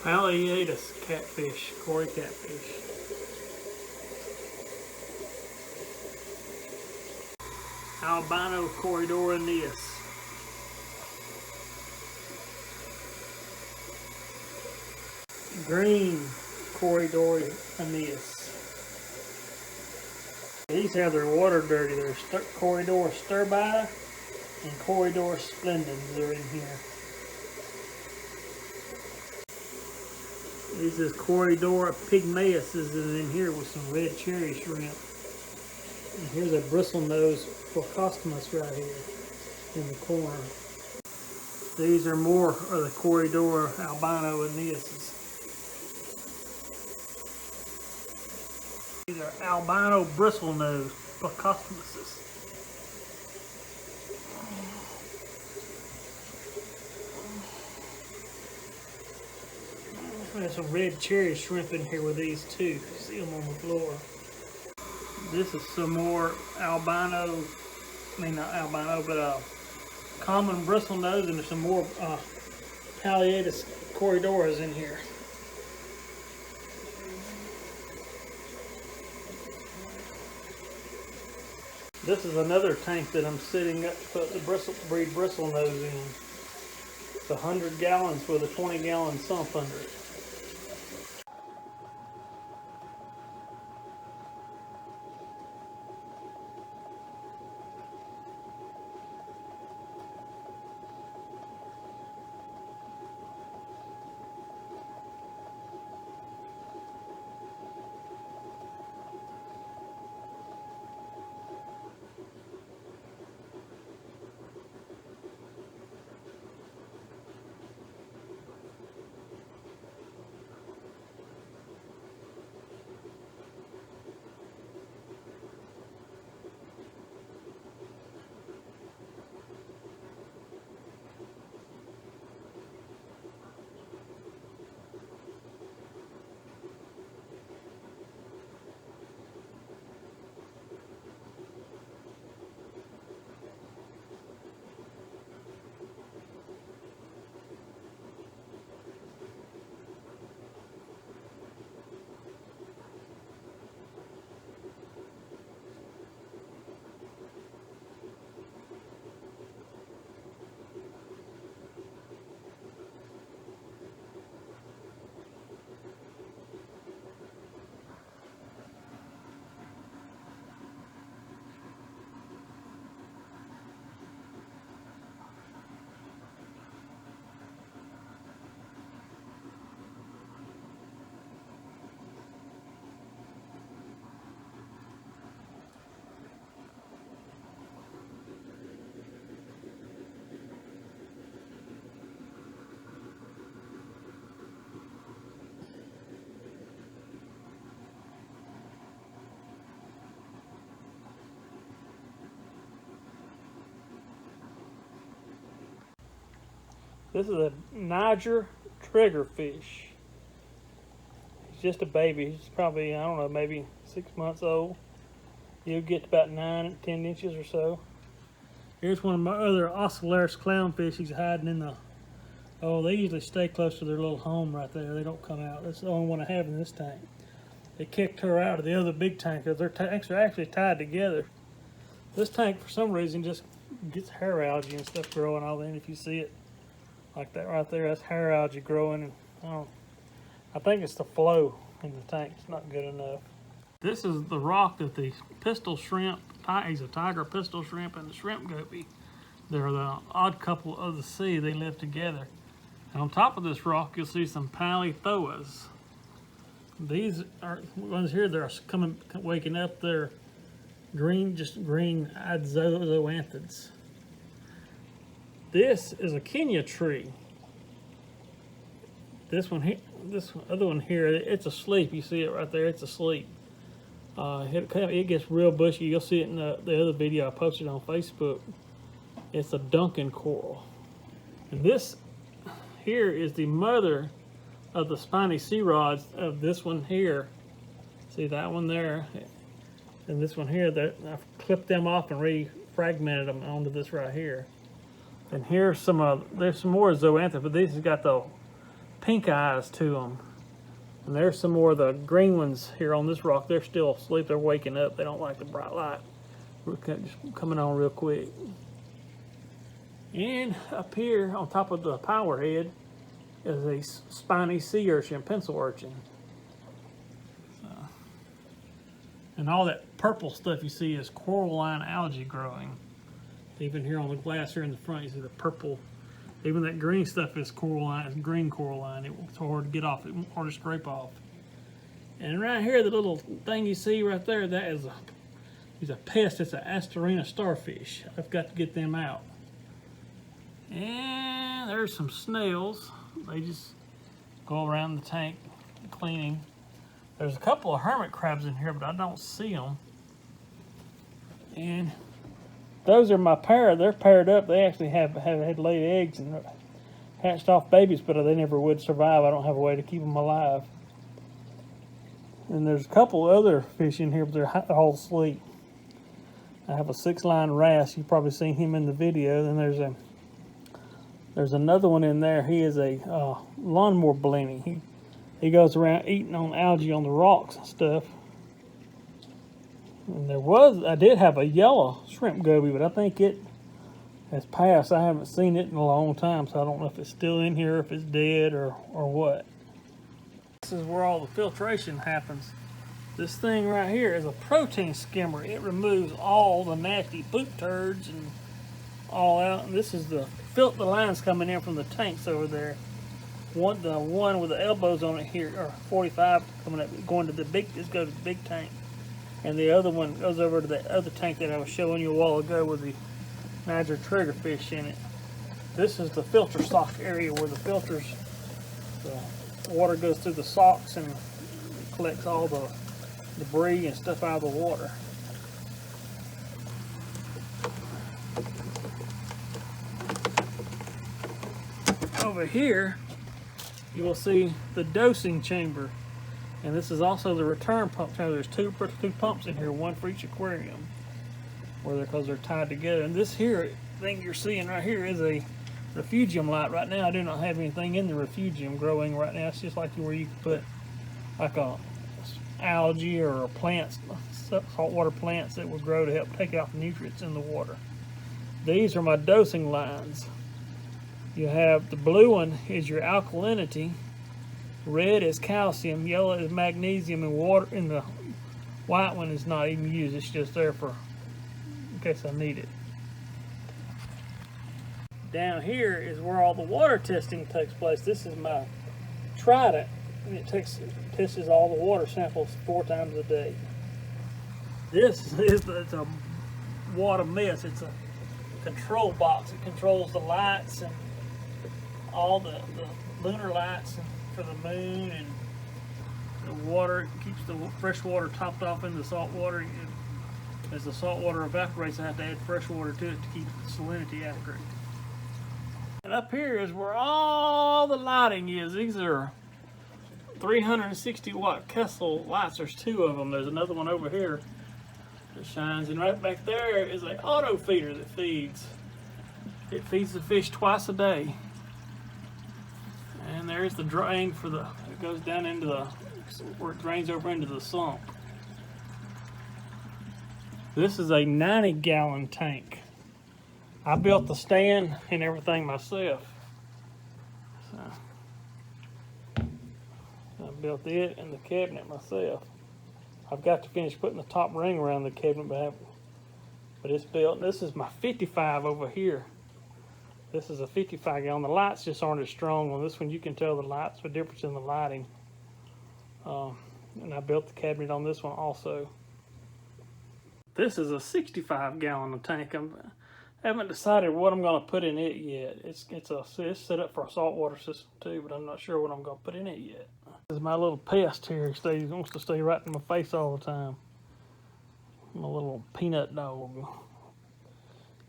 Palliatus catfish, Cory catfish. Albino corridor aeneas. Green corridor aeneas. These have their water dirty. There's corridor sturbi and corridor splendens are in here. This is corridor pygmaeus is in here with some red cherry shrimp. And here's a bristlenose Phlocostomus right here in the corner. These are more of the corridor albino aeneases. These are albino bristlenose Phlocostomuses. There's some red cherry shrimp in here with these too. See them on the floor. This is some more albino, not albino, but common bristlenose, and there's some more Palliatus corridoras in here. This is another tank that I'm setting up to put the breed bristlenose in. It's 100 gallons with a 20-gallon sump under it. This is a Niger triggerfish. He's just a baby. He's probably, I don't know, maybe 6 months old. He'll get to about 9, 10 inches or so. Here's one of my other Ocellaris clownfish. He's hiding in the, they usually stay close to their little home right there. They don't come out. That's the only one I have in this tank. They kicked her out of the other big tank because their tanks are actually tied together. This tank, for some reason, just gets hair algae and stuff growing all in. If you see it like that right there, that's hair algae growing. And I think it's the flow in the tank. It's not good enough. This is the rock that the pistol shrimp, he's a tiger pistol shrimp, and the shrimp guppy, they're the odd couple of the sea. They live together. And on top of this rock, you'll see some palithoas. These are ones here. They're waking up. They're green, just green-eyed zoanthids. This is a Kenya tree. This one here, this other one here, it's asleep. You see it right there. It's asleep. It gets real bushy. You'll see it in the other video I posted on Facebook. It's a Duncan coral. And this here is the mother of the spiny sea rods of this one here. See that one there? And this one here, that I've clipped them off and refragmented them onto this right here. And here's some, there's some more zoanthids, but these has got the pink eyes to them. And there's some more of the green ones here on this rock. They're still asleep. They're waking up. They don't like the bright light. We're just coming on real quick. And up here on top of the power head is a spiny sea urchin, pencil urchin. And all that purple stuff you see is coralline algae growing. Even here on the glass here in the front, you see the purple. Even that green stuff is coralline, it's green coralline. It's hard to get off, it's hard to scrape off. And right here, the little thing you see right there, that is a pest. It's an Astorina starfish. I've got to get them out. And there's some snails. They just go around the tank cleaning. There's a couple of hermit crabs in here, but I don't see them. And those are my pair. They're paired up. They actually have had laid eggs and hatched off babies, but they never would survive. I don't have a way to keep them alive. And there's a couple other fish in here, but they're all asleep. I have a 6-line wrasse. You've probably seen him in the video. Then there's another one in there. He is a lawnmower blenny. He goes around eating on algae on the rocks and stuff. And I did have a yellow shrimp goby, but I think it has passed. I haven't seen it in a long time, so I don't know if it's still in here, if it's dead or what. This is where all the filtration happens. This thing right here is a protein skimmer. It removes all the nasty poop turds and all out. And this is the lines coming in from the tanks over there. The one with the elbows on it here, or 45 coming up, going to the big. This goes to the big tank. And the other one goes over to the other tank that I was showing you a while ago with the Niger triggerfish in it. This is the filter sock area where the filters, the water goes through the socks and collects all the debris and stuff out of the water. Over here, you will see the dosing chamber. And this is also the return pump. Now there's two pumps in here, one for each aquarium, because they're tied together. And this here thing you're seeing right here is a refugium light. Right now I do not have anything in the refugium growing right now. It's just like where you can put like a algae or plants, saltwater plants that will grow to help take out the nutrients in the water. These are my dosing lines. You have the blue one is your alkalinity. Red is calcium, yellow is magnesium, and water. And the white one is not even used. It's just there for in case I need it. Down here is where all the water testing takes place. This is my Trident, and it tests all the water samples 4 times a day. This is it's a water mess. It's a control box. It controls the lights and all the lunar lights for the moon, and the water. It keeps the fresh water topped off into the salt water. As the salt water evaporates, I have to add fresh water to it to keep the salinity accurate. And up here is where all the lighting is. These are 360 watt Kessel lights. There's 2 of them. There's another one over here that shines, and right back there is an auto feeder that feeds. It feeds the fish twice a day. And there's the drain for it goes down into where it drains over into the sump. This is a 90-gallon tank. I built the stand and everything myself. So I built it and the cabinet myself. I've got to finish putting the top ring around the cabinet, but it's built. This is my 55 over here. This is a 55 gallon. The lights just aren't as strong on this one. You can tell the lights, the difference in the lighting. And I built the cabinet on this one also. This is a 65 gallon tank. I haven't decided what I'm going to put in it yet. It's set up for a saltwater system too, but I'm not sure what I'm going to put in it yet. This is my little pest here. He wants to stay right in my face all the time. My little peanut dog.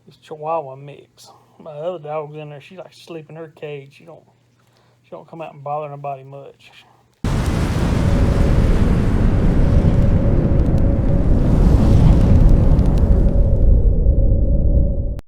It's Chihuahua mix. My other dog's in there. She likes to sleep in her cage. She don't come out and bother nobody much.